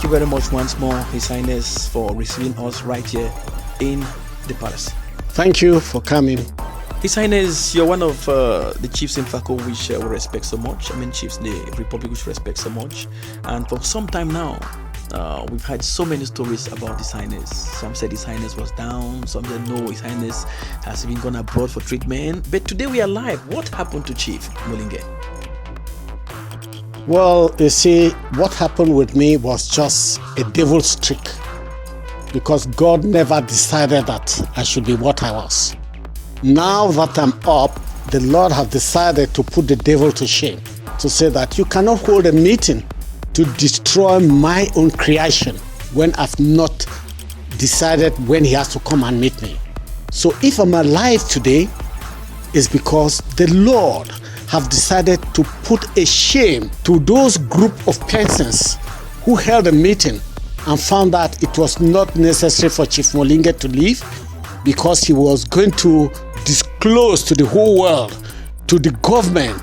you very much once more, His Highness, for receiving us right here in the palace. Thank you for coming. His Highness, you're one of the chiefs in Fako which we respect so much. I mean, chiefs in the Republic which we respect so much. And for some time now, we've had so many stories about His Highness. Some said His Highness was down. Some said no, His Highness has even gone abroad for treatment. But today we are live. What happened to Chief Molinge? Well, you see, what happened with me was just a devil's trick, because God never decided that I should be what I was. Now that I'm up, the Lord has decided to put the devil to shame, to say that you cannot hold a meeting to destroy my own creation when I've not decided when he has to come and meet me. So if I'm alive today, it's because the Lord have decided to put a shame to those group of persons who held a meeting and found that it was not necessary for Chief Molinge to leave, because he was going to disclose to the whole world, to the government,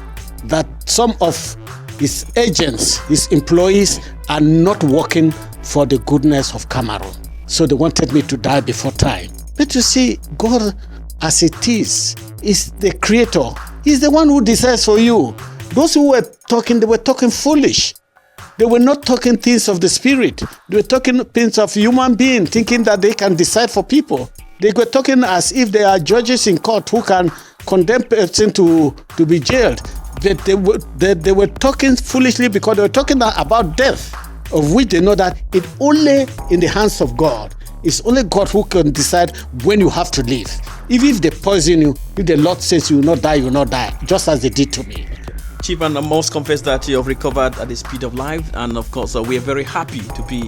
that some of his agents, his employees are not working for the goodness of Cameroon. So they wanted me to die before time. But you see, God, as it is the creator. He's the one who decides for you. Those who were talking, they were talking foolish. They were not talking things of the spirit. They were talking things of human being, thinking that they can decide for people. They were talking as if they are judges in court who can condemn person to be jailed. They were talking foolishly because they were talking about death, of which they know that it only in the hands of God. It's only God who can decide when you have to leave. Even if they poison you, if the Lord says you will not die, just as they did to me. Chief, and I must confess that you have recovered at the speed of life, and of course we are very happy to be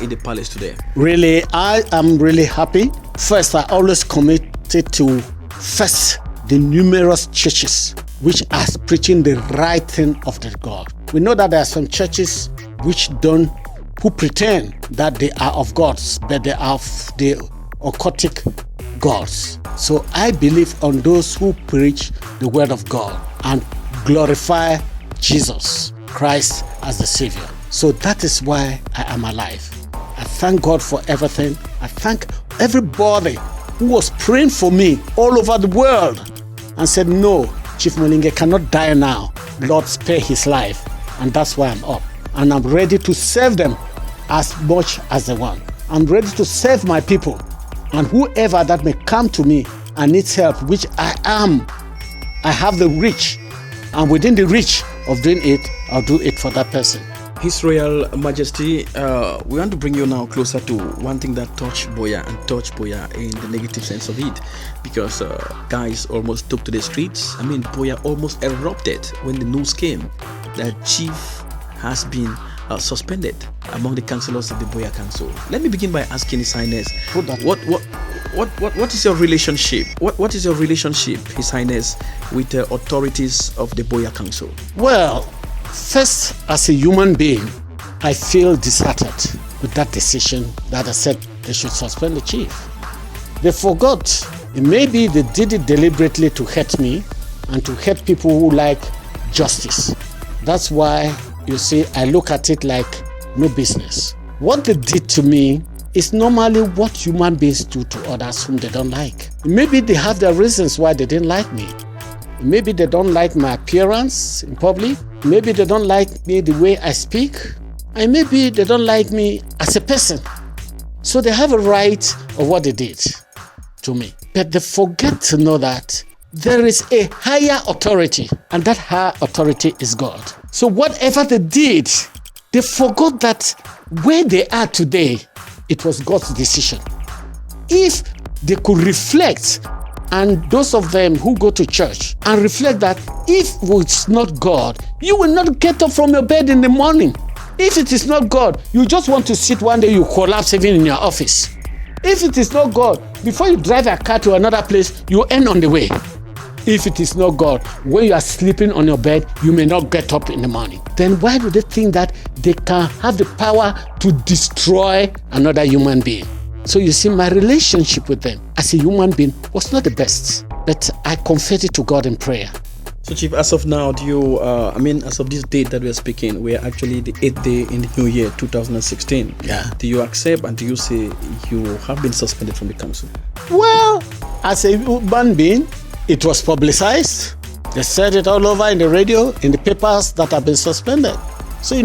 in the palace today. Really, I am really happy. First, I always committed to first the numerous churches which are preaching the right thing of the God. We know that there are some churches who pretend that they are of gods, but they are of the occultic gods. So I believe on those who preach the word of God and glorify Jesus Christ as the Savior. So that is why I am alive. I thank God for everything. I thank everybody who was praying for me all over the world and said, no, Chief Molinge cannot die now. Lord, spare his life. And that's why I'm up. And I'm ready to serve them as much as they want. I'm ready to serve my people. And whoever that may come to me and needs help, which I have the reach. And within the reach of doing it, I'll do it for that person. His Royal Majesty, we want to bring you now closer to one thing that touched Boya in the negative sense of it, because guys almost took to the streets. I mean, Boya almost erupted when the news came that Chief has been suspended among the councillors of the Boya Council. Let me begin by asking His Highness, what is your relationship? What is your relationship, His Highness, with the authorities of the Boya Council? Well, first, as a human being, I feel disheartened with that decision that I said they should suspend the chief. They forgot. Maybe they did it deliberately to hurt me and to hurt people who like justice. That's why, you see, I look at it like no business. What they did to me is normally what human beings do to others whom they don't like. Maybe they have their reasons why they didn't like me. Maybe they don't like my appearance in public. Maybe they don't like me the way I speak. And maybe they don't like me as a person. So they have a right of what they did to me. But they forget to know that there is a higher authority, and that higher authority is God. So whatever they did, they forgot that where they are today, it was God's decision. If they could reflect, and those of them who go to church and reflect that if it's not God, you will not get up from your bed in the morning. If it is not God, you just want to sit one day, you collapse even in your office. If it is not God, before you drive a car to another place, you end on the way. If it is not God, when you are sleeping on your bed, you may not get up in the morning. Then why do they think that they can have the power to destroy another human being? So you see, my relationship with them as a human being was not the best. But I confessed it to God in prayer. So, Chief, as of now, do you, as of this date that we are speaking, we are actually the 8th day in the new year, 2016. Yeah. Do you accept and do you say you have been suspended from the council? Well, as a human being, it was publicized. They said it all over in the radio, in the papers that I've been suspended. So,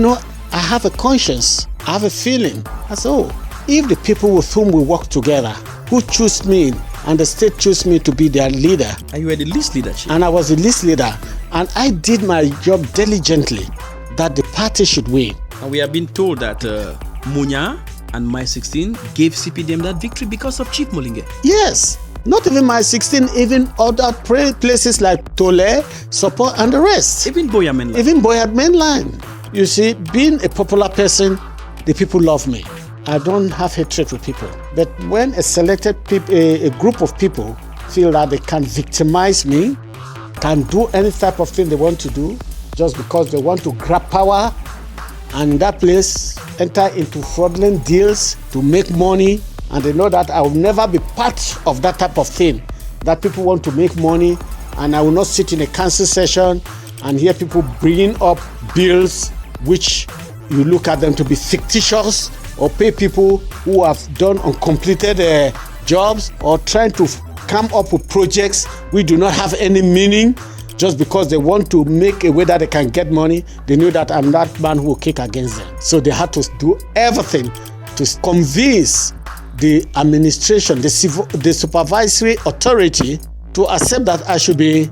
I have a conscience. I have a feeling. I say, if the people with whom we work together, who choose me, and the state chose me to be their leader. And you were the list leader, Chief. And I was the list leader. And I did my job diligently, that the party should win. And we have been told that Muea and My 16 gave CPDM that victory because of Chief Molinge. Yes. Not even My 16, even other places like Tole, Support, and the rest. Even Boya Mainland. Even Boya Mainland. You see, being a popular person, the people love me. I don't have hatred with people. But when a selected people, a group of people feel that they can victimize me, can do any type of thing they want to do, just because they want to grab power, and in that place enter into fraudulent deals to make money, and they know that I will never be part of that type of thing, that people want to make money, and I will not sit in a council session and hear people bringing up bills which you look at them to be fictitious, or pay people who have done uncompleted jobs, or trying to come up with projects which do not have any meaning just because they want to make a way that they can get money. They knew that I'm that man who will kick against them. So they had to do everything to convince the administration, the supervisory authority, to accept that I should be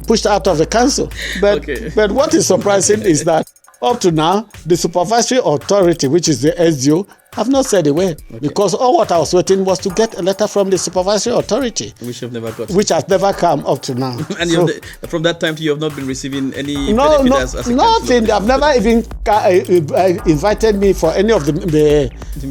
pushed out of the council. But what is surprising is that up to now, the supervisory authority, which is the SDO, have not said a word. Because all what I was waiting was to get a letter from the supervisory authority. Which has never come up to now. And so, from that time, you have not been receiving any benefit as a nothing. They have never even invited me for any of the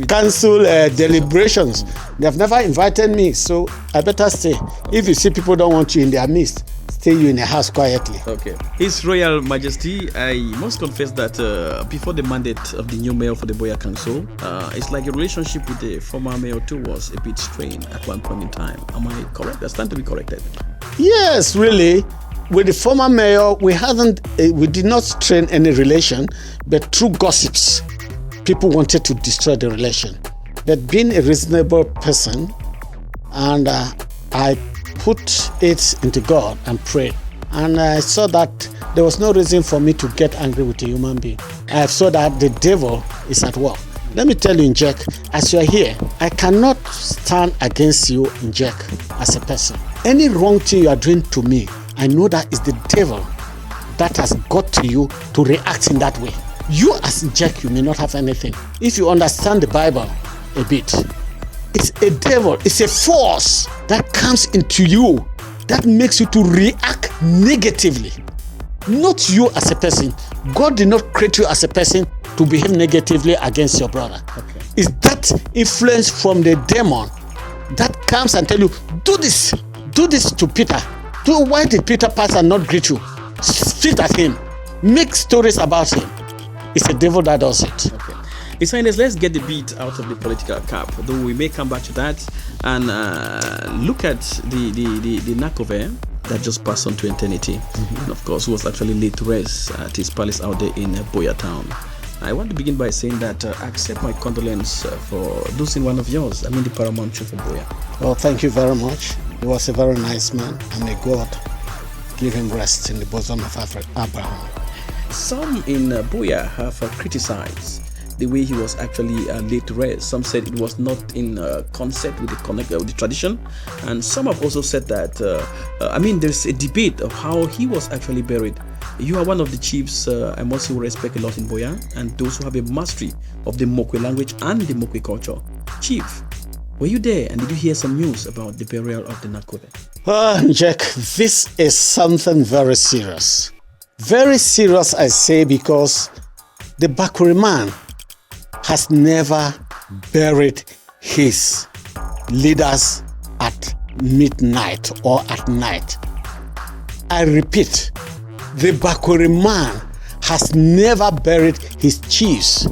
council deliberations. They have never invited me. So I better stay. If you see people don't want you in their midst, stay you in a house quietly. Okay. His Royal Majesty, I must confess that before the mandate of the new mayor for the Boya Council, it's like a relationship with the former mayor too was a bit strained at one point in time. Am I correct? I stand to be corrected. Yes, really. With the former mayor, we did not strain any relation, but through gossips, people wanted to destroy the relation. But being a reasonable person, and I put it into God and prayed. And I saw that there was no reason for me to get angry with a human being. I saw that the devil is at work. Let me tell you, Njek, as you are here, I cannot stand against you, Njek, as a person. Any wrong thing you are doing to me, I know that is the devil that has got to you to react in that way. You as Njek, you may not have anything. If you understand the Bible a bit, it's a devil, it's a force that comes into you that makes you to react negatively. Not you as a person. God did not create you as a person to behave negatively against your brother. It's that influence from the demon that comes and tell you, do this to Peter. Why did Peter pass and not greet you? Spit at him. Make stories about him. It's a devil that does it. Okay. His Highness, let's get the beat out of the political cap, though we may come back to that and look at the Nakove that just passed on to eternity. And of course, who was actually laid to rest at his palace out there in Boya town. I want to begin by saying that I accept my condolence for losing one of yours. The paramount chief of Boya. Well, thank you very much. He was a very nice man, and may God give him rest in the bosom of Abraham. Some in Boya have criticized the way he was actually laid to rest. Some said it was not in concert with the tradition, and some have also said that there's a debate of how he was actually buried. You are one of the chiefs I must say we respect a lot in Boya, and those who have a mastery of the Mokwe language and the Mokwe culture. Chief, were you there, and did you hear some news about the burial of the Nakove? Jack, this is something very serious. Very serious, I say, because the Bakuri man has never buried his leaders at midnight or at night. I repeat, the Bakuri man has never buried his chiefs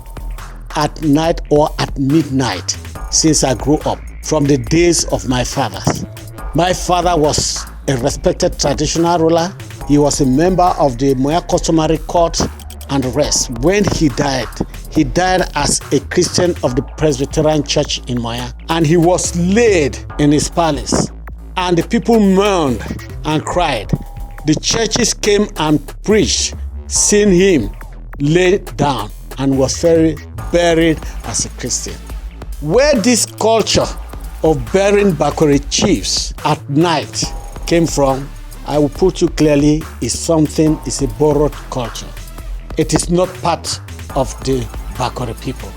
at night or at midnight since I grew up, from the days of my fathers. My father was a respected traditional ruler. He was a member of the Muea customary court and the rest. When he died as a Christian of the Presbyterian Church in Moya, and he was laid in his palace, and the people mourned and cried. The churches came and preached, seeing him laid down, and was buried as a Christian. Where this culture of burying Bakore chiefs at night came from, I will put you clearly, is a borrowed culture. It is not part of the Bakore people.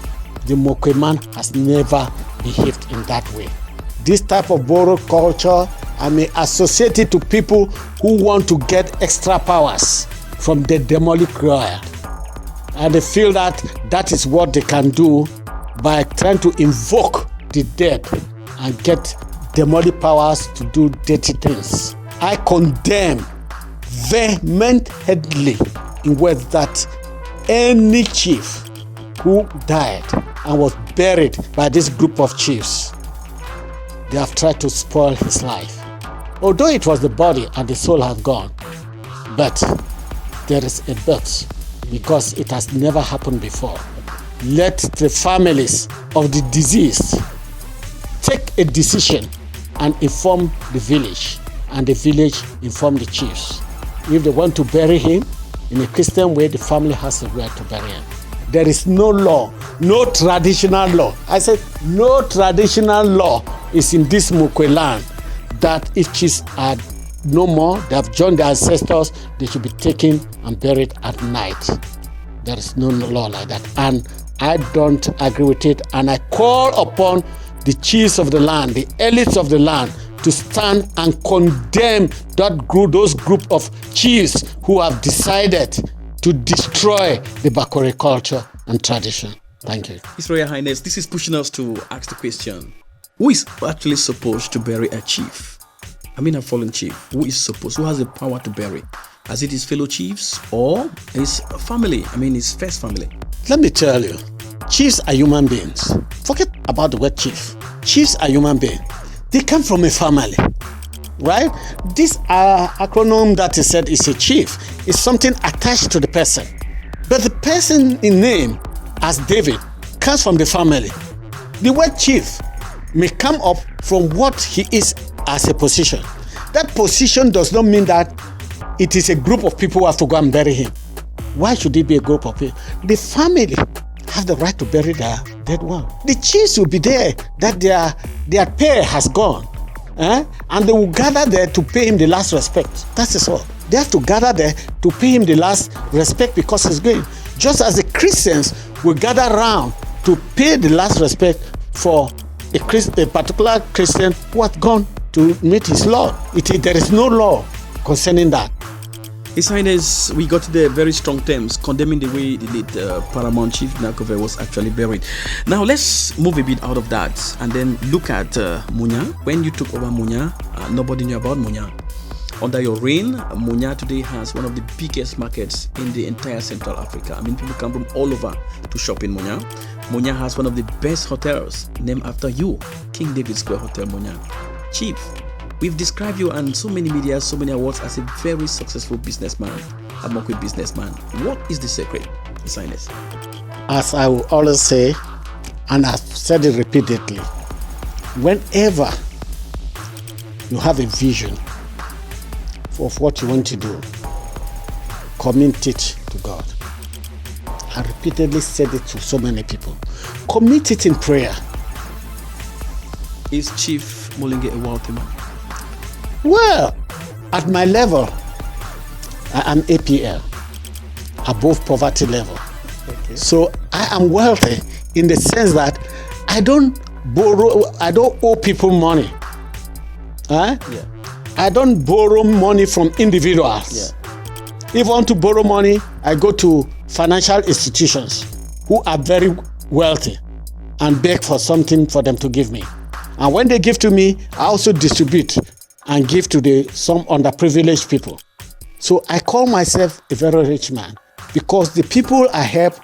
The Mokwe man has never behaved in that way. This type of borrowed culture, I may associate it to people who want to get extra powers from the demonic royal. And they feel that is what they can do by trying to invoke the dead and get demonic powers to do dirty things. I condemn vehemently in words that any chief who died and was buried by this group of chiefs, they have tried to spoil his life. Although it was the body and the soul have gone, but there is a but, because it has never happened before. Let the families of the deceased take a decision and inform the village, and the village inform the chiefs. If they want to bury him in a Christian way, the family has a right to bury him. There is no law, no traditional law. I said no traditional law is in this Mokwe land that if chiefs are no more, they have joined their ancestors, they should be taken and buried at night. There is no law like that, and I don't agree with it, and I call upon the chiefs of the land, the elites of the land, to stand and condemn those group of chiefs who have decided to destroy the Bakore culture and tradition. Thank you. His Royal Highness, this is pushing us to ask the question, who is actually supposed to bury a chief? I mean a fallen chief. Who has the power to bury? Is it his fellow chiefs or his family? I mean his first family. Let me tell you, chiefs are human beings. Forget about the word chief. Chiefs are human beings. They come from a family, right? This acronym that is said is a chief is something attached to the person. But the person in name as David comes from the family. The word chief may come up from what he is as a position. That position does not mean that it is a group of people who have to go and bury him. Why should it be a group of people? The family have the right to bury their dead one. The chiefs will be there that their pair has gone, and they will gather there to pay him the last respect. That is all. They have to gather there to pay him the last respect because he's going. Just as the Christians will gather around to pay the last respect for a particular Christian who has gone to meet his Lord. There is no law concerning that. His Highness, we got the very strong terms condemning the way the late Paramount Chief Ikome was actually buried. Now let's move a bit out of that and then look at Muea. When you took over Muea, nobody knew about Muea. Under your reign, Muea today has one of the biggest markets in the entire Central Africa. I mean, people come from all over to shop in Muea. Muea has one of the best hotels named after you, King David Square Hotel Muea. Chief, we've described you and so many media, so many awards as a very successful businessman, a Mokwe businessman. What is the secret, His Highness? As I will always say, and I've said it repeatedly, whenever you have a vision of what you want to do, commit it to God. I repeatedly said it to so many people. Commit it in prayer. Is Chief Molinge a wealthy man? Well, at my level, I am APL, above poverty level. Okay. So I am wealthy in the sense that I don't owe people money. Yeah. I don't borrow money from individuals. Yeah. If I want to borrow money, I go to financial institutions who are very wealthy and beg for something for them to give me. And when they give to me, I also distribute and give to some underprivileged people. So I call myself a very rich man because the people I help,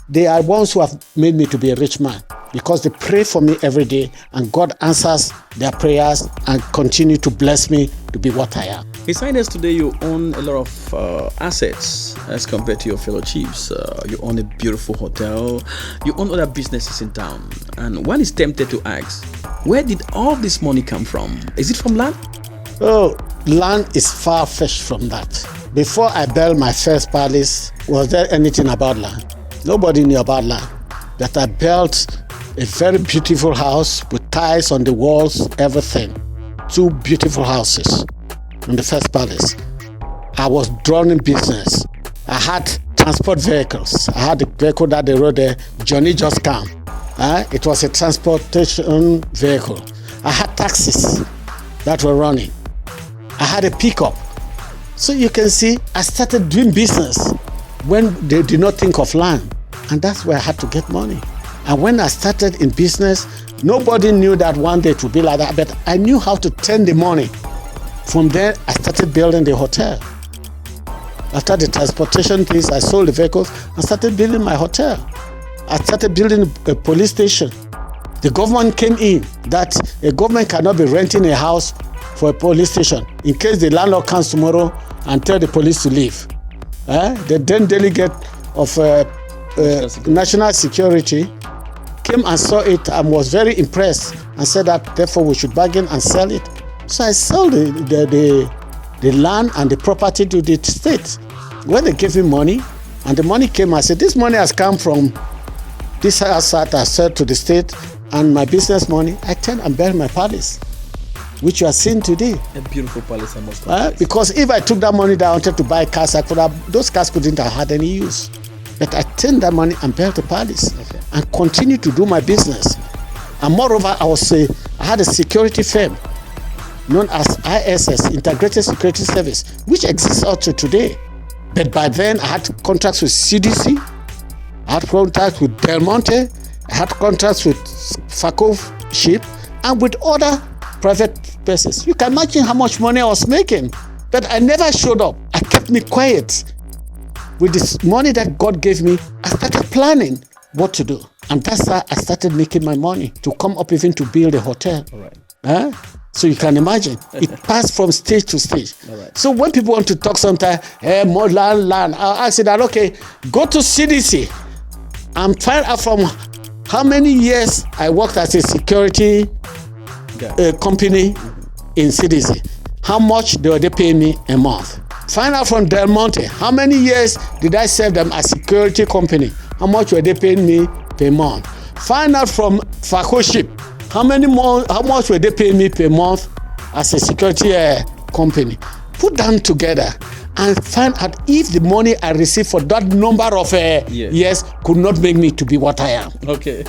they are ones who have made me to be a rich man because they pray for me every day and God answers their prayers and continue to bless me to be what I am. His Highness, today you own a lot of assets as compared to your fellow chiefs. You own a beautiful hotel. You own other businesses in town. And one is tempted to ask, where did all this money come from? Is it from land? Oh, land is far-fetched from that. Before I built my first palace, was there anything about land? Nobody knew about land. But I built a very beautiful house with tiles on the walls, everything. 2 beautiful houses in the first palace. I was drawn in business. I had transport vehicles. I had a vehicle that they rode there, Johnny Just Come. It was a transportation vehicle. I had taxis that were running. I had a pickup. So you can see, I started doing business when they did not think of land. And that's where I had to get money. And when I started in business, nobody knew that one day it would be like that, but I knew how to turn the money. From there, I started building the hotel. After the transportation piece, I sold the vehicles and started building my hotel. I started building a police station. The government came in that a government cannot be renting a house for a police station in case the landlord comes tomorrow and tell the police to leave. The then delegate of national security came and saw it and was very impressed and said that therefore we should bargain and sell it. So I sold the land and the property to the state. When they gave me money, and the money came, I said, this money has come from this house that I sold to the state and my business money. I turned and built my palace, which you are seeing today. A beautiful palace, I must say. Because if I took that money that I wanted to buy cars, those cars couldn't have had any use. But I turned that money and built a palace and continued to do my business. And moreover, I had a security firm known as ISS, Integrated Security Service, which exists up to today. But by then, I had contracts with CDC, I had contracts with Del Monte, I had contracts with Faco Ship, and with other private places. You can imagine how much money I was making. But I never showed up. I kept me quiet. With this money that God gave me, I started planning what to do. And that's how I started making my money to come up even to build a hotel. All right. So you can imagine, it passed from stage to stage. All right. So when people want to talk sometimes, more land, I say that, okay, go to CDC and find out from how many years I worked as a security company in CDC. How much they pay me a month. Find out from Del Monte, how many years did I serve them as security company? How much were they paying me per month? Find out from Faco Ship, how much were they paying me per month as a security company? Put them together and find out if the money I received for that number of years could not make me to be what I am. Okay.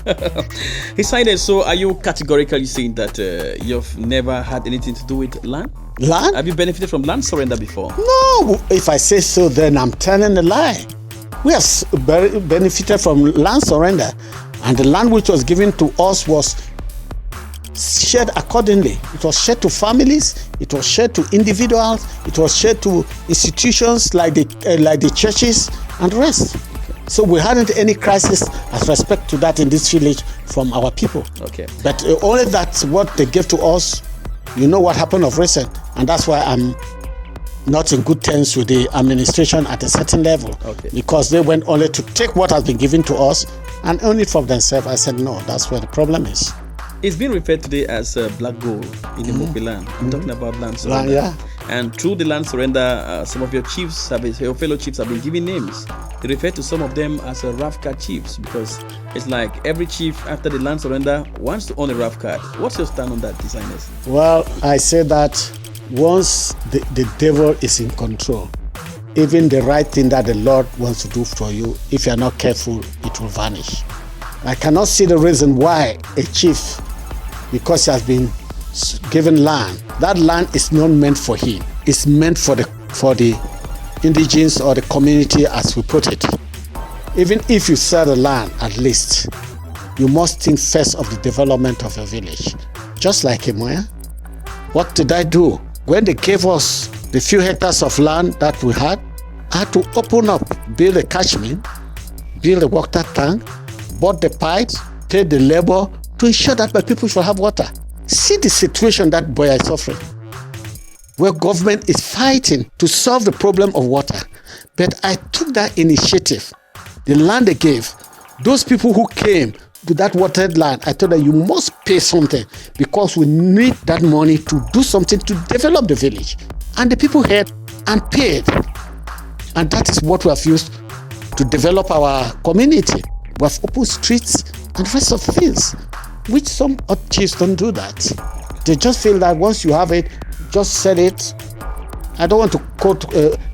His Highness, so are you categorically saying that you've never had anything to do with land? Land? Have you benefited from land surrender before? No. If I say so, then I'm telling a lie. We have benefited from land surrender, and the land which was given to us was shared accordingly. It was shared to families, it was shared to individuals, it was shared to institutions like the churches and the rest. So we hadn't any crisis as respect to that in this village from our people. Okay. But only that's what they gave to us. You know what happened of recent, and that's why I'm not in good terms with the administration at a certain level. Okay. Because they went only to take what has been given to us and own it for themselves. I said, no, that's where the problem is. It's been referred today as black gold in the Mope land. I'm talking about land surrender. Yeah. And through the land surrender, some of your fellow chiefs have been given names. They refer to some of them as a RAF card chiefs because it's like every chief after the land surrender wants to own a RAF card. What's your stand on that, His Highness? Well, I say that once the devil is in control, even the right thing that the Lord wants to do for you, if you're not careful, it will vanish. I cannot see the reason why a chief, because he has been given land, that land is not meant for him. It's meant for the indigenous or the community, as we put it. Even if you sell the land, at least, you must think first of the development of your village. Just like in Muea. What did I do? When they gave us the few hectares of land that we had, I had to open up, build a catchment, build a water tank, bought the pipes, paid the labor to ensure that my people should have water. See the situation that Moea is suffering. where government is fighting to solve the problem of water. But I took that initiative, the land they gave, those people who came to that watered land, I told them, you must pay something because we need that money to do something to develop the village. And the people heard and paid. And that is what we have used to develop our community. We have open streets and rest of things, which some chiefs don't do that. They just feel that once you have it, just sell it. I don't want to quote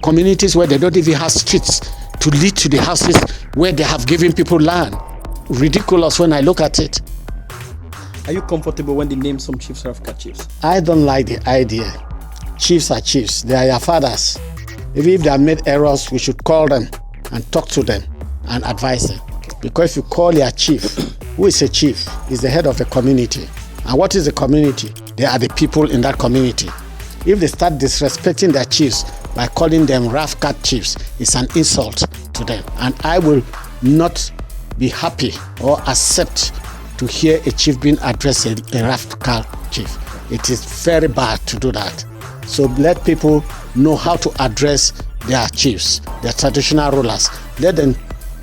communities where they don't even have streets to lead to the houses where they have given people land. Ridiculous when I look at it. Are you comfortable when they name some chiefs Africa chiefs? I don't like the idea. Chiefs are chiefs. They are your fathers. Even if they have made errors, we should call them and talk to them and advise them. Because if you call your chief, who is a chief? Is the head of a community. And what is the community? They are the people in that community. If they start disrespecting their chiefs by calling them rough cat chiefs, it's an insult to them. And I will not be happy or accept to hear a chief being addressed a rough cat chief. It is very bad to do that. So let people know how to address their chiefs, their traditional rulers. Let them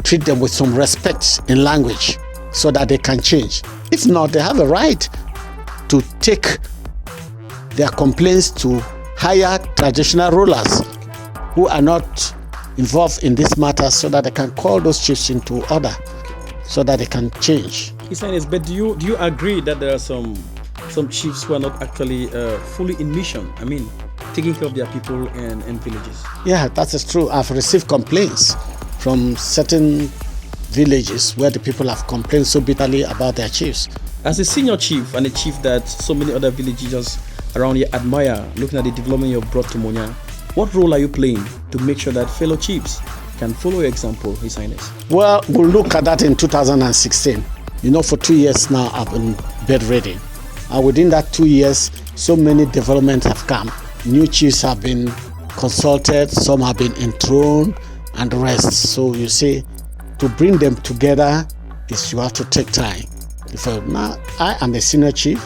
treat them with some respect in language so that they can change. If not, they have a right to take their complaints to higher traditional rulers who are not involved in this matter so that they can call those chiefs into order so that they can change. His Highness, but do you agree that there are some chiefs who are not actually fully in mission? I mean, taking care of their people and villages. Yeah, that is true. I've received complaints from certain villages where the people have complained so bitterly about their chiefs. As a senior chief and a chief that so many other villages around here admire, looking at the development you have brought to Muea, what role are you playing to make sure that fellow chiefs can follow your example, His Highness? Well, we'll look at that in 2016. You know, for 2 years now, I've been bedridden. And within that 2 years, so many developments have come. New chiefs have been consulted, some have been enthroned, and the rest. So you see, to bring them together is you have to take time. Now, I am a senior chief,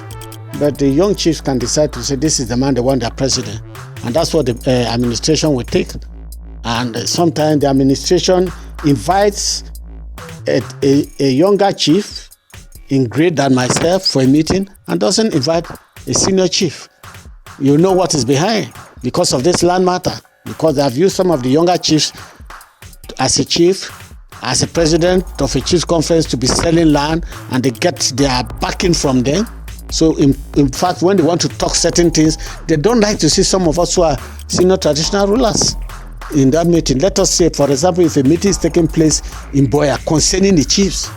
but the young chiefs can decide to say, this is the man they want their president. And that's what the administration will take. And sometimes the administration invites a younger chief in grade than myself for a meeting and doesn't invite a senior chief. You know what is behind because of this land matter. Because they have used some of the younger chiefs as a chief, as a president of a chiefs conference to be selling land, and they get their backing from them. So in fact, when they want to talk certain things, they don't like to see some of us who are senior traditional rulers in that meeting. Let us say, for example, if a meeting is taking place in Boya concerning the chiefs,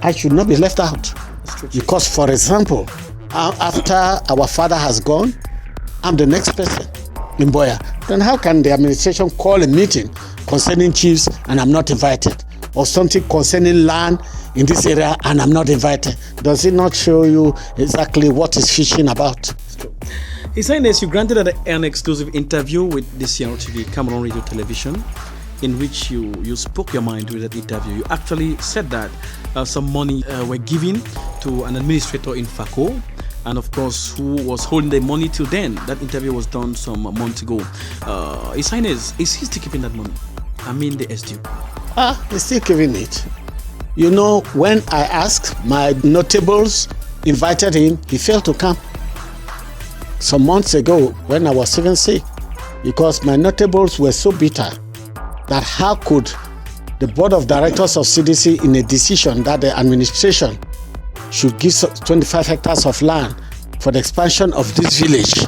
I should not be left out. Because, for example, after our father has gone, I'm the next person in Boya. Then how can the administration call a meeting concerning chiefs and I'm not invited? Or something concerning land in this area and I'm not invited? Does it not show you exactly what is fishing about? His Highness, you granted an exclusive interview with the CRTV Cameroon Radio Television, in which you spoke your mind during that interview. You actually said that some money were given to an administrator in Fako, and of course, who was holding the money till then. That interview was done some months ago. His Highness, is he still keeping that money? I mean the SDU. He's still giving it. You know, when I asked, my notables invited him, he failed to come. Some months ago, when I was even sick, because my notables were so bitter that how could the board of directors of CDC, in a decision that the administration should give 25 hectares of land for the expansion of this village,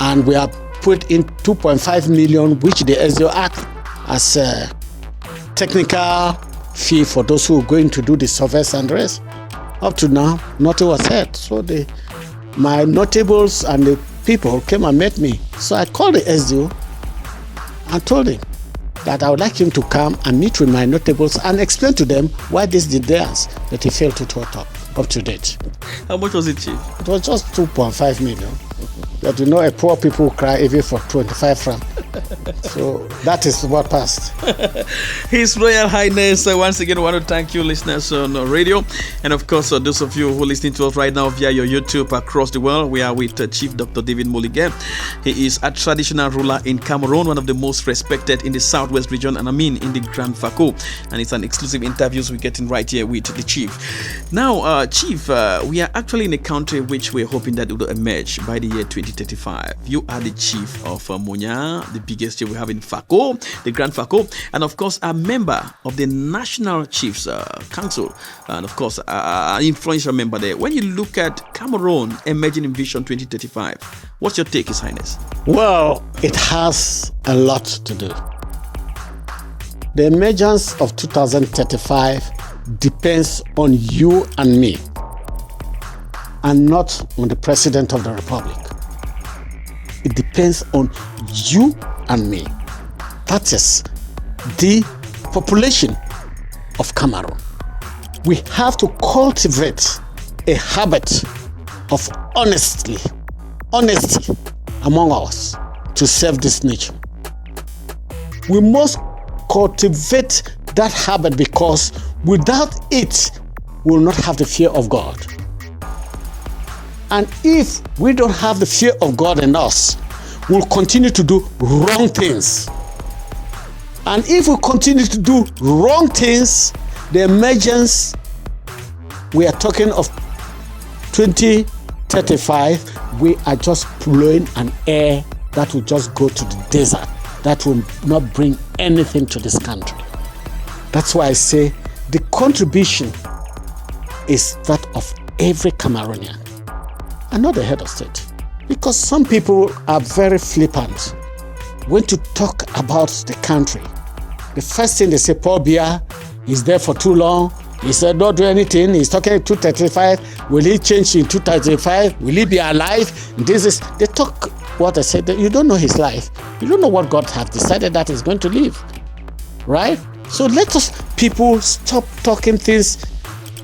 and we have put in 2.5 million, which the SDO Act as a technical fee for those who are going to do the surveys and the rest. Up to now, nothing was said. So my notables and the people came and met me. So I called the SDO and told him that I would like him to come and meet with my notables and explain to them why this did theirs, that he failed to talk up to date. How much was it, Chief? It was just 2.5 million. But you know, a poor people cry even for 25 francs. So that is what passed. His Royal Highness, once again, I want to thank you, listeners on radio. And of course, those of you who are listening to us right now via your YouTube across the world, we are with Chief Dr. David Molinge. He is a traditional ruler in Cameroon, one of the most respected in the southwest region, and I mean in the Grand Fako. And it's an exclusive interviews we're getting right here with the Chief. Now, Chief, we are actually in a country which we're hoping that it will emerge by the year 2035. You are the Chief of Muea, the biggest chief we have in Fako, the Grand Fako, and of course a member of the National Chiefs Council, and of course an influential member there. When you look at Cameroon emerging in Vision 2035, what's your take, His Highness? Well, it has a lot to do. The emergence of 2035 depends on you and me, and not on the President of the Republic. It depends on you and me. That is the population of Cameroon. We have to cultivate a habit of honesty among us to serve this nation. We must cultivate that habit, because without it, we will not have the fear of God. And if we don't have the fear of God in us, we'll continue to do wrong things. And if we continue to do wrong things, the emergence we are talking of 2035, we are just blowing an air that will just go to the desert, that will not bring anything to this country. That's why I say the contribution is that of every Cameroonian, and not the head of state. Because some people are very flippant when to talk about the country. The first thing they say, Paul Biya is there for too long. He said don't do anything. He's talking 235. Will he change in 235? Will he be alive? They talk what I said. You don't know his life. You don't know what God has decided that he's going to live. Right? So let us people stop talking things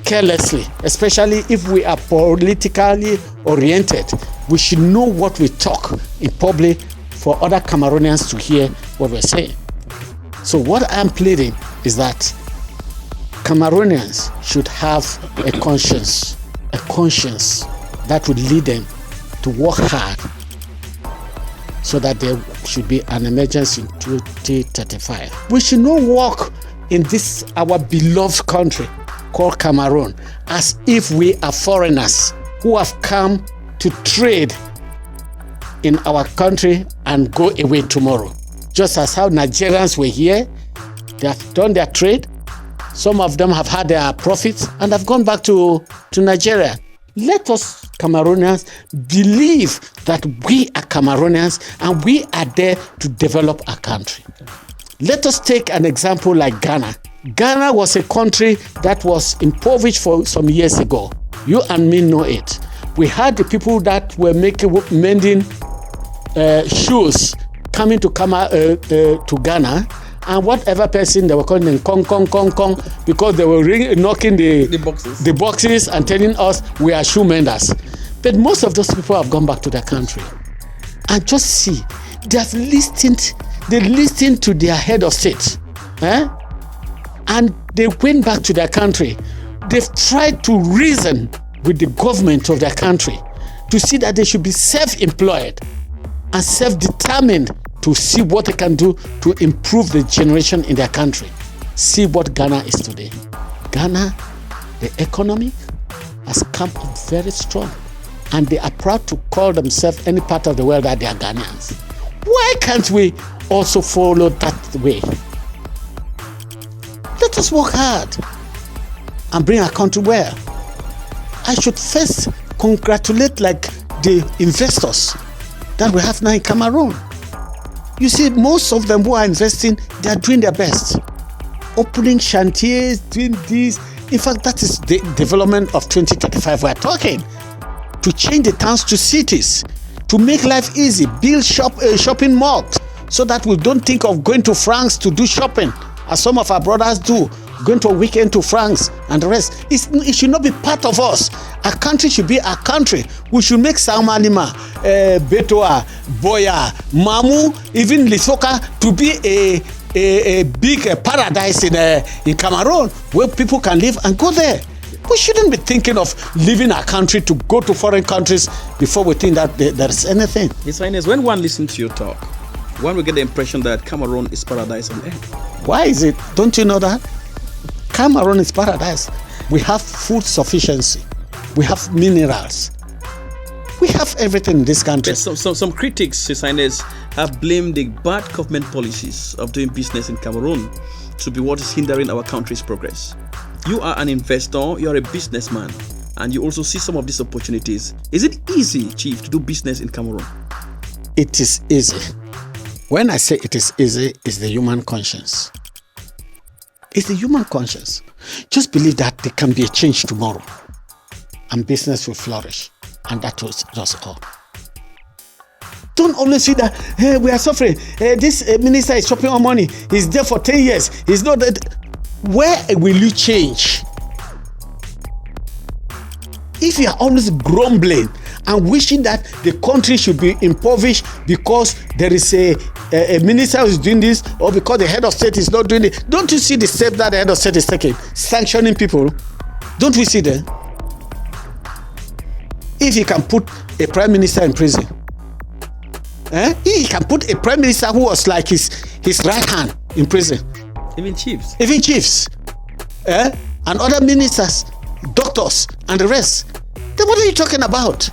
carelessly, especially if we are politically oriented. We should know what we talk in public for other Cameroonians to hear what we're saying. So what I'm pleading is that Cameroonians should have a conscience that would lead them to work hard, so that there should be an emergence in 2035. We should not walk in this our beloved country called Cameroon as if we are foreigners who have come to trade in our country and go away tomorrow. Just as how Nigerians were here, they have done their trade. Some of them have had their profits and have gone back to Nigeria. Let us Cameroonians believe that we are Cameroonians and we are there to develop our country. Let us take an example like Ghana. Ghana was a country that was impoverished for some years ago. You and me know it. We had the people that were mending shoes coming to Ghana, and whatever person they were calling them kong, because they were knocking the boxes and telling us we are shoe menders. But most of those people have gone back to their country. And just see, they listened to their head of state. And they went back to their country. They've tried to reason with the government of their country to see that they should be self-employed and self-determined to see what they can do to improve the generation in their country. See what Ghana is today. Ghana, the economy has come up very strong, and they are proud to call themselves any part of the world that they are Ghanaians. Why can't we also follow that way? Let us work hard and bring our country well. I should first congratulate the investors that we have now in Cameroon. You see, most of them who are investing, they are doing their best. Opening chantiers, doing this. In fact, that is the development of 2035 we're talking. To change the towns to cities, to make life easy, build shopping malls, so that we don't think of going to France to do shopping, as some of our brothers do, going to a weekend to France and the rest. It should not be part of us. Our country should be our country. We should make Salma Lima Betoa, Boya, Mamu, even Lisoka to be a big paradise in Cameroon where people can live and go there. We shouldn't be thinking of leaving our country to go to foreign countries before we think that there is anything. His Highness, when one listens to your talk, one will get the impression that Cameroon is paradise on earth. Why is it? Don't you know that? Cameroon is paradise. We have food sufficiency. We have minerals. We have everything in this country. Some critics, His Highness, have blamed the bad government policies of doing business in Cameroon to be what is hindering our country's progress. You are an investor, you are a businessman, and you also see some of these opportunities. Is it easy, Chief, to do business in Cameroon? It is easy. When I say it is easy, it's the human conscience. It's the human conscience. Just believe that there can be a change tomorrow and business will flourish. And that was just all. Don't always see that, hey, we are suffering. Hey, this minister is chopping our money. He's there for 10 years. He's not that. Where will you change? If you are always grumbling and wishing that the country should be impoverished because there is a minister who is doing this or because the head of state is not doing it, don't you see the step that the head of state is taking? Sanctioning people. Don't we see that? If he can put a prime minister in prison, he can put a prime minister who was like his right hand in prison. Even chiefs. And other ministers, doctors, and the rest. Then what are you talking about?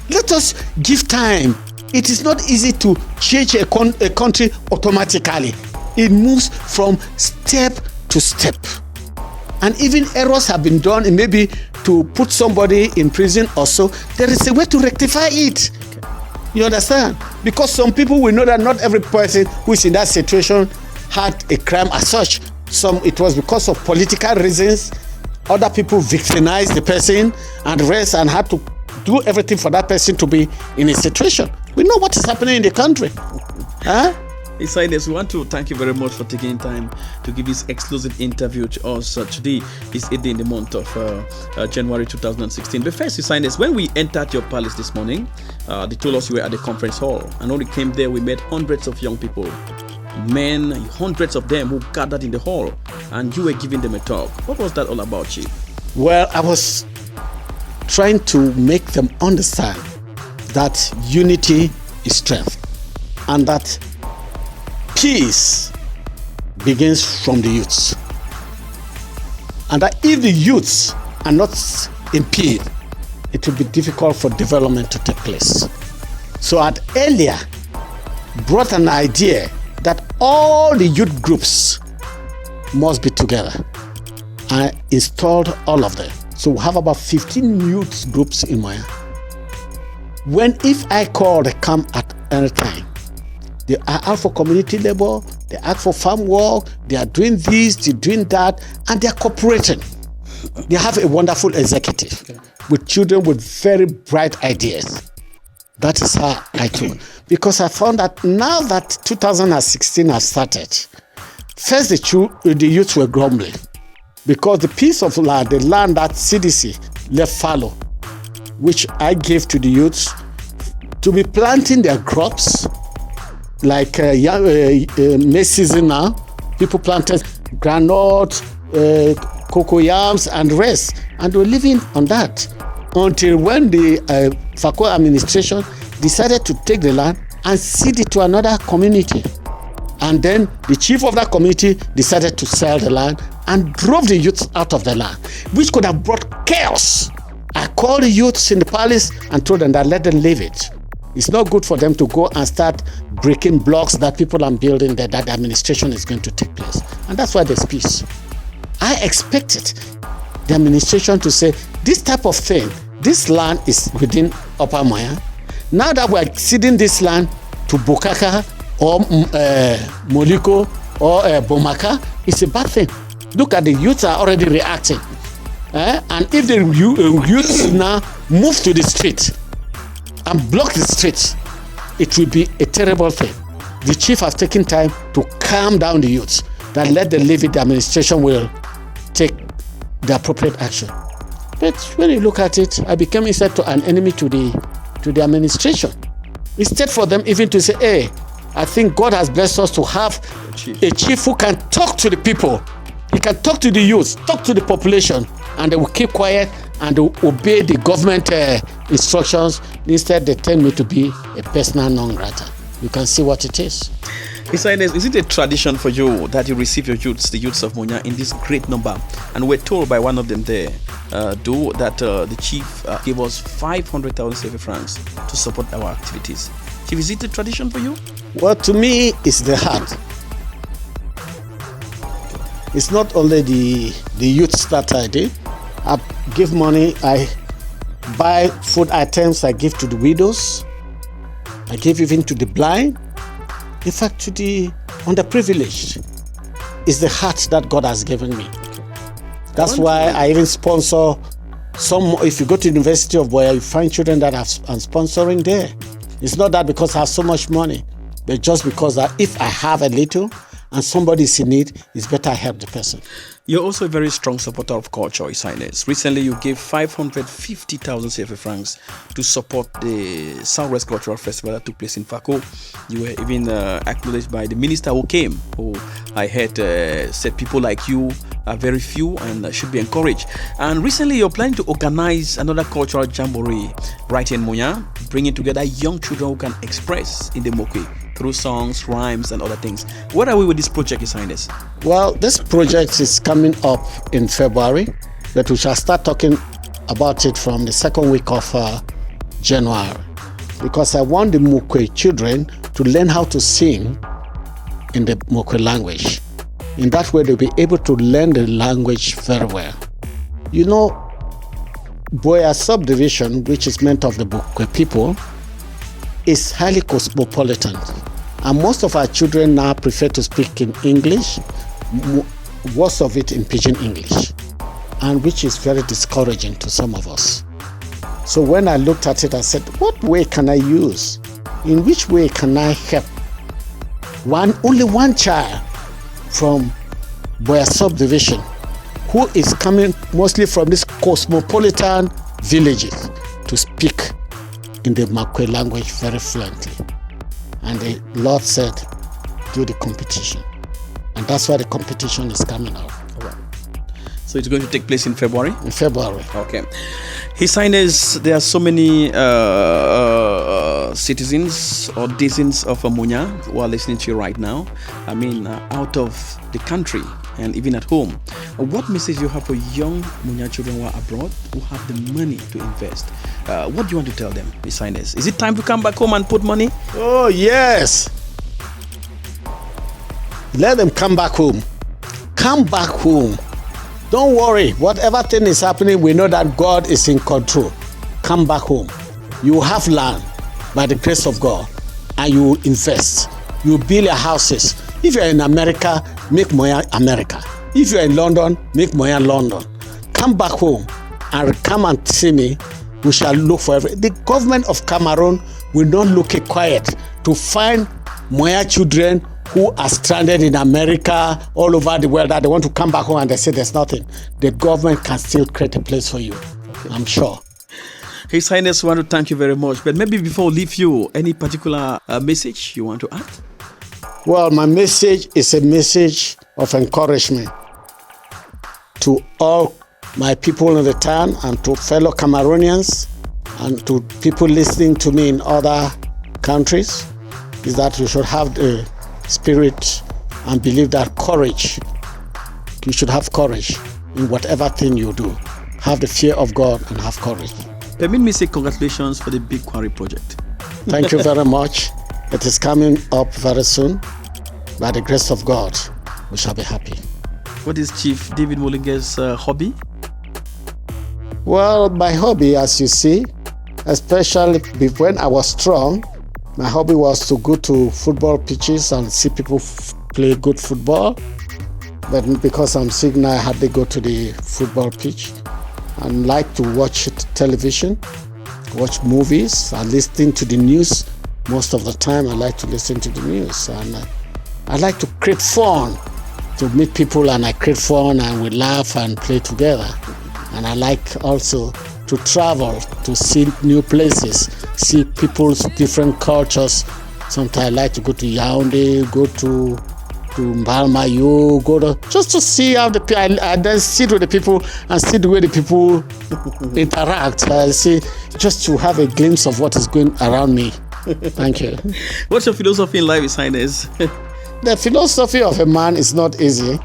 Let us give time. It is not easy to change a country automatically. It moves from step to step. And even errors have been done, and maybe to put somebody in prison also, there is a way to rectify it. You understand? Because some people will know that not every person who is in that situation had a crime as such. Some, it was because of political reasons. Other people victimized the person and the rest and had to do everything for that person to be in a situation. We know what is happening in the country. His Highness, we want to thank you very much for taking time to give this exclusive interview to us. Today is 8th day in the month of January 2016. But first, His Highness, when we entered your palace this morning, they told us you were at the conference hall. And when we came there, we met hundreds of young people, men, hundreds of them who gathered in the hall, and you were giving them a talk. What was that all about, Chief? Well, I was trying to make them understand that unity is strength and that peace begins from the youths. And that if the youths are not impeded, it will be difficult for development to take place. So I earlier brought an idea that all the youth groups must be together. I installed all of them. So we have about 15 youth groups in Muea. If I call, they come at any time. They are out for community labor, they are out for farm work, they are doing this, they're doing that, and they are cooperating. They have a wonderful executive with children with very bright ideas. That is how I took. Because I found that now that 2016 has started, first the youth were grumbling because the piece of land, the land that CDC left fallow, which I gave to the youths to be planting their crops, like maize season now, people planted granite, cocoyams and rest, and were living on that until when the Fako administration decided to take the land and cede it to another community. And then the chief of that community decided to sell the land and drove the youths out of the land, which could have brought chaos. I called the youths in the palace and told them that let them leave it. It's not good for them to go and start breaking blocks that people are building that the administration is going to take place. And that's why there's peace. I expected the administration to say, this type of thing, this land is within Upper Muea. Now that we're ceding this land to Bokaka or Moliko or Bomaka, it's a bad thing. Look at the youths are already reacting. And if the youths now move to the street and block the streets, it will be a terrible thing. The chief has taken time to calm down the youths, that let them leave it, the administration will take the appropriate action. But when you look at it, I became instead to an enemy to the to the administration. Instead for them even to say, hey, I think God has blessed us to have a chief who can talk to the people. He can talk to the youth, talk to the population, and they will keep quiet and they will obey the government instructions. Instead, they tell me to be a persona non grata. You can see what it is. His Highness, is it a tradition for you that you receive your youths, the youths of Muea, in this great number? And we're told by one of them there, that the chief gave us 500,000 CFA francs to support our activities. Chief, is it a tradition for you? Well, to me, it's the heart. It's not only the youths that I do. I give money, I buy food items, I give to the widows, I give even to the blind. In fact, to the underprivileged. It's the heart that God has given me. That's why I even sponsor some. If you go to the University of Moya, you find children that I'm sponsoring there. It's not that because I have so much money, but just because that if I have a little and somebody is in need, it's better I help the person. You're also a very strong supporter of culture, His Highness. Recently, you gave 550,000 CFA francs to support the Southwest Cultural Festival that took place in Fako. You were even acknowledged by the minister who came, who I heard said people like you are very few and should be encouraged. And recently, you're planning to organize another cultural jamboree right in Muea, bringing together young children who can express in the Mokwe through songs, rhymes, and other things. Where are we with this project, His Highness? Well, this project is coming up in February, but we shall start talking about it from the second week of January, because I want the Mokwe children to learn how to sing in the Mokwe language. In that way, they'll be able to learn the language very well. You know, Boya subdivision, which is meant of the Mokwe people, is highly cosmopolitan. And most of our children now prefer to speak in English, most of it in Pidgin English, and which is very discouraging to some of us. So when I looked at it, I said, what way can I use? In which way can I help only one child from Boya subdivision who is coming mostly from these cosmopolitan villages to speak in the Mokwe language very fluently? And the Lord said, do the competition. And that's why the competition is coming out. All right. So it's going to take place in February? In February. Okay. His Highness, there are so many citizens or dozens of Muea who are listening to you right now. I mean, out of the country and even at home. What message you have for young Muea children who are abroad, who have the money to invest? What do you want to tell them, His Highness? Is it time to come back home and put money? Oh, yes. Let them come back home. Come back home. Don't worry. Whatever thing is happening, we know that God is in control. Come back home. You have land by the grace of God, and you will invest. You build your houses. If you're in America, make Muea America. If you're in London, make Muea London. Come back home and come and see me. We shall look for everything. The government of Cameroon will not look quiet to find Muea children who are stranded in America, all over the world, that they want to come back home and they say there's nothing. The government can still create a place for you, I'm sure. His Highness, I want to thank you very much. But maybe before we leave you, any particular message you want to add? Well, my message is a message of encouragement to all my people in the town and to fellow Cameroonians and to people listening to me in other countries, is that you should have the spirit and believe that courage. You should have courage in whatever thing you do. Have the fear of God and have courage. Permit me to say congratulations for the Big Quarry project. Thank you very much. It is coming up very soon. By the grace of God, we shall be happy. What is Chief David Molinge's hobby? Well, my hobby, as you see, especially when I was strong, my hobby was to go to football pitches and see people play good football. But because I'm sick now, I hardly go to the football pitch. I like to watch television, watch movies, and listen to the news. Most of the time, I like to listen to the news. And I like to create fun, to meet people, and I create fun, and we laugh and play together. And I like also to travel, to see new places, see people's different cultures. Sometimes I like to go to Yaoundé, go to Mbalmayo, just to see how the people, I then sit with the people and see the way the people interact. I see, just to have a glimpse of what is going around me. Thank you. What's your philosophy in life, His Highness? The philosophy of a man is not easy.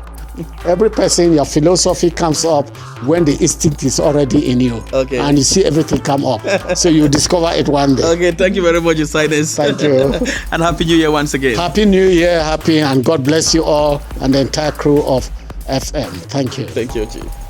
Every person, your philosophy comes up when the instinct is already in you. Okay. And you see everything come up. So you discover it one day. Okay, thank you very much, His Highness. Thank you. And Happy New Year once again. Happy New Year, and God bless you all and the entire crew of FM. Thank you. Thank you, Chief.